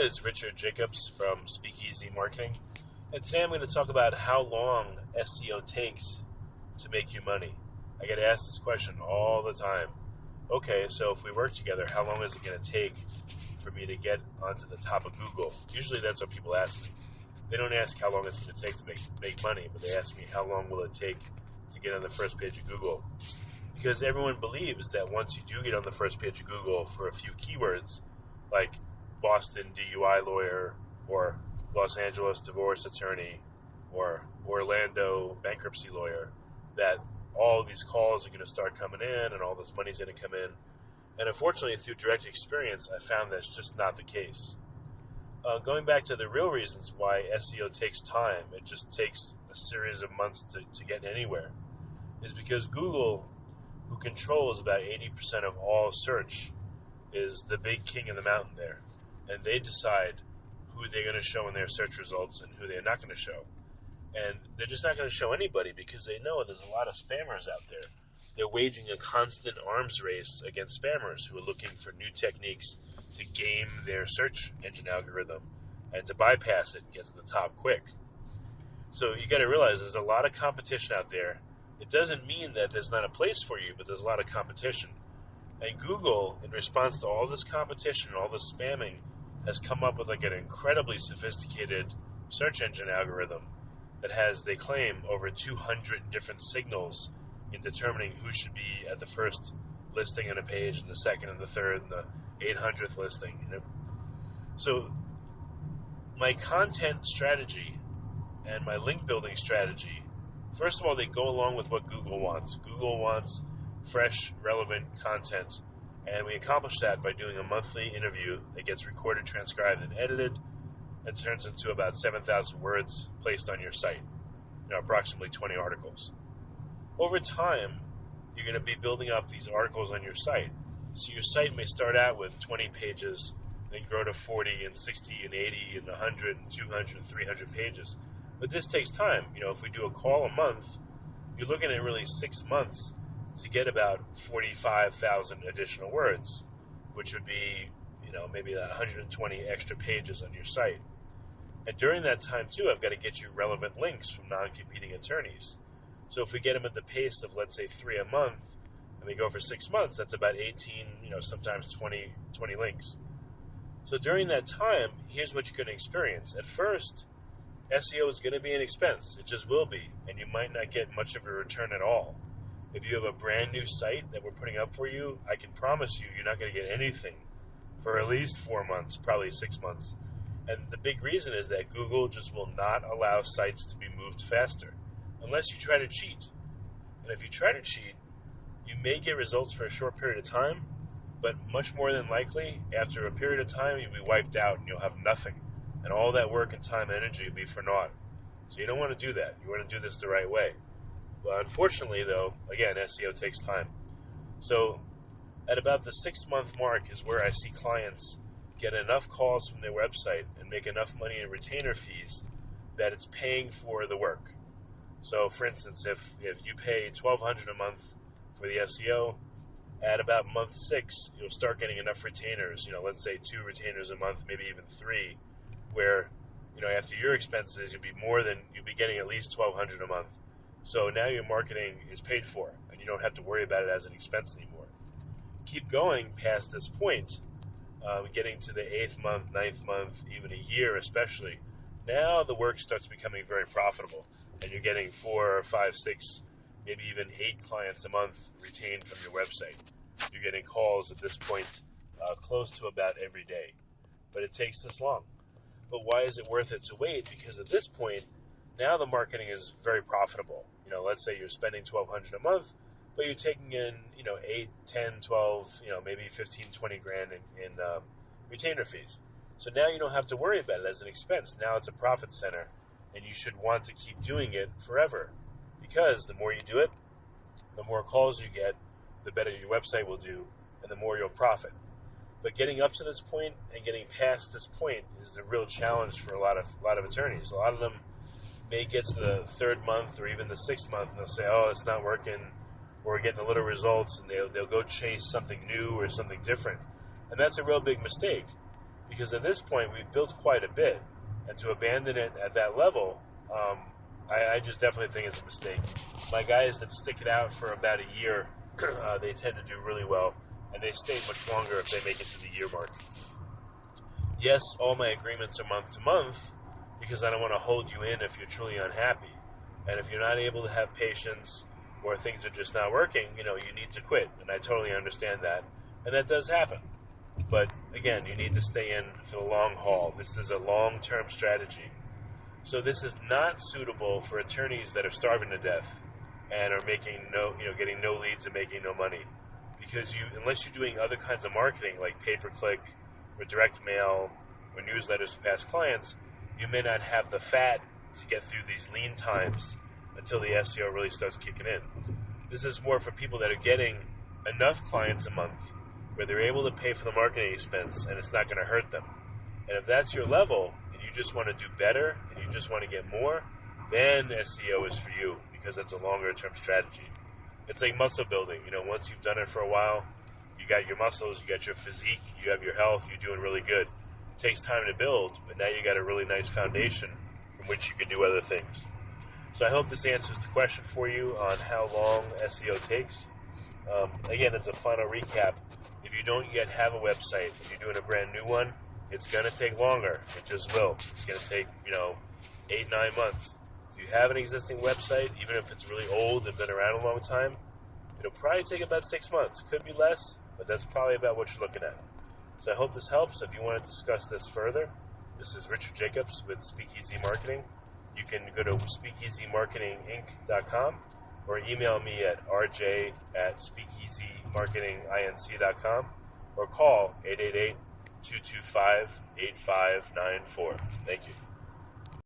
It's Richard Jacobs from Speakeasy Marketing, and today I'm going to talk about how long SEO takes to make you money. I get asked this question all the time. Okay, so if we work together, how long is it going to take for me to get onto the top of Google? Usually that's what people ask me. They don't ask how long it's going to take to make money, but they ask me how long will it take to get on the first page of Google. Because everyone believes that once you do get on the first page of Google for a few keywords, like Boston DUI lawyer, or Los Angeles divorce attorney, or Orlando bankruptcy lawyer, that all these calls are going to start coming in and all this money's going to come in. And unfortunately, through direct experience, I found that's just not the case. Going back to the real reasons why SEO takes time, it just takes a series of months to get anywhere, is because Google, who controls about 80% of all search, is the big king of the mountain there. And they decide who they're going to show in their search results and who they're not going to show. And they're just not going to show anybody because they know there's a lot of spammers out there. They're waging a constant arms race against spammers who are looking for new techniques to game their search engine algorithm and to bypass it and get to the top quick. So you got to realize there's a lot of competition out there. It doesn't mean that there's not a place for you, but there's a lot of competition. And Google, in response to all this competition, all this spamming, has come up with like an incredibly sophisticated search engine algorithm that has, they claim, over 200 different signals in determining who should be at the first listing on a page, and the second and the third and the 800th listing. So my content strategy and my link building strategy, first of all, they go along with what Google wants. Google wants fresh, relevant content. And we accomplish that by doing a monthly interview that gets recorded, transcribed, and edited, and turns into about 7,000 words placed on your site, approximately 20 articles. Over time, you're going to be building up these articles on your site. So your site may start out with 20 pages, then grow to 40 and 60 and 80 and 100 and 200 and 300 pages. But this takes time. If we do a call a month, you're looking at really 6 months to get about 45,000 additional words, which would be, maybe 120 extra pages on your site. And during that time, too, I've got to get you relevant links from non-competing attorneys. So if we get them at the pace of, let's say, 3 a month, and we go for 6 months, that's about 18, sometimes 20 links. So during that time, here's what you're going to experience. At first, SEO is going to be an expense. It just will be, and you might not get much of a return at all. If you have a brand new site that we're putting up for you, I can promise you're not going to get anything for at least 4 months, probably 6 months. And the big reason is that Google just will not allow sites to be moved faster unless you try to cheat. And if you try to cheat, you may get results for a short period of time, but much more than likely, after a period of time, you'll be wiped out and you'll have nothing. And all that work and time and energy will be for naught. So you don't want to do that. You want to do this the right way. Well, unfortunately, though, again, SEO takes time. So at about the 6-month mark is where I see clients get enough calls from their website and make enough money in retainer fees that it's paying for the work. So, for instance, if you pay $1,200 a month for the SEO, at about month 6, you'll start getting enough retainers, let's say 2 retainers a month, maybe even 3, where, after your expenses, you'll be getting at least $1,200 a month. So now your marketing is paid for, and you don't have to worry about it as an expense anymore. Keep going past this point, getting to the 8th month, 9th month, even a year especially. Now the work starts becoming very profitable, and you're getting 4 or 5, 6, maybe even 8 clients a month retained from your website. You're getting calls at this point close to about every day. But it takes this long. But why is it worth it to wait? Because at this point, now the marketing is very profitable. Let's say you're spending $1,200 a month, but you're taking in, 8, 10, 12, maybe 15, 20 grand in retainer fees. So now you don't have to worry about it as an expense. Now it's a profit center, and you should want to keep doing it forever, because the more you do it, the more calls you get, the better your website will do, and the more you'll profit. But getting up to this point and getting past this point is the real challenge for a lot of attorneys. A lot of them may get to the 3rd month or even the 6th month, and they'll say, "Oh, it's not working," or we're getting a little results, and they'll go chase something new or something different. And that's a real big mistake, Because at this point, we've built quite a bit, and to abandon it at that level, I just definitely think it's a mistake. My guys that stick it out for about a year, they tend to do really well, and they stay much longer if they make it to the year mark. Yes, all my agreements are month to month, because I don't want to hold you in if you're truly unhappy. And if you're not able to have patience, or things are just not working, you need to quit. And I totally understand that. And that does happen. But again, you need to stay in for the long haul. This is a long-term strategy. So this is not suitable for attorneys that are starving to death and are getting no leads and making no money. Because unless you're doing other kinds of marketing like pay-per-click or direct mail or newsletters to past clients, you may not have the fat to get through these lean times until the SEO really starts kicking in. This is more for people that are getting enough clients a month where they're able to pay for the marketing expense and it's not going to hurt them. And if that's your level and you just want to do better and you just want to get more, then SEO is for you because it's a longer term strategy. It's like muscle building. Once you've done it for a while, you got your muscles, you got your physique, you have your health, you're doing really good. It takes time to build, but now you got a really nice foundation from which you can do other things. So I hope this answers the question for you on how long SEO takes. Again, as a final recap, if you don't yet have a website and you're doing a brand new one, it's going to take longer. It just will. It's going to take, 8-9 months. If you have an existing website, even if it's really old and been around a long time, it'll probably take about 6 months. Could be less, but that's probably about what you're looking at. So I hope this helps. If you want to discuss this further, this is Richard Jacobs with Speakeasy Marketing. You can go to speakeasymarketinginc.com or email me at rj@speakeasymarketinginc.com or call 888-225-8594. Thank you.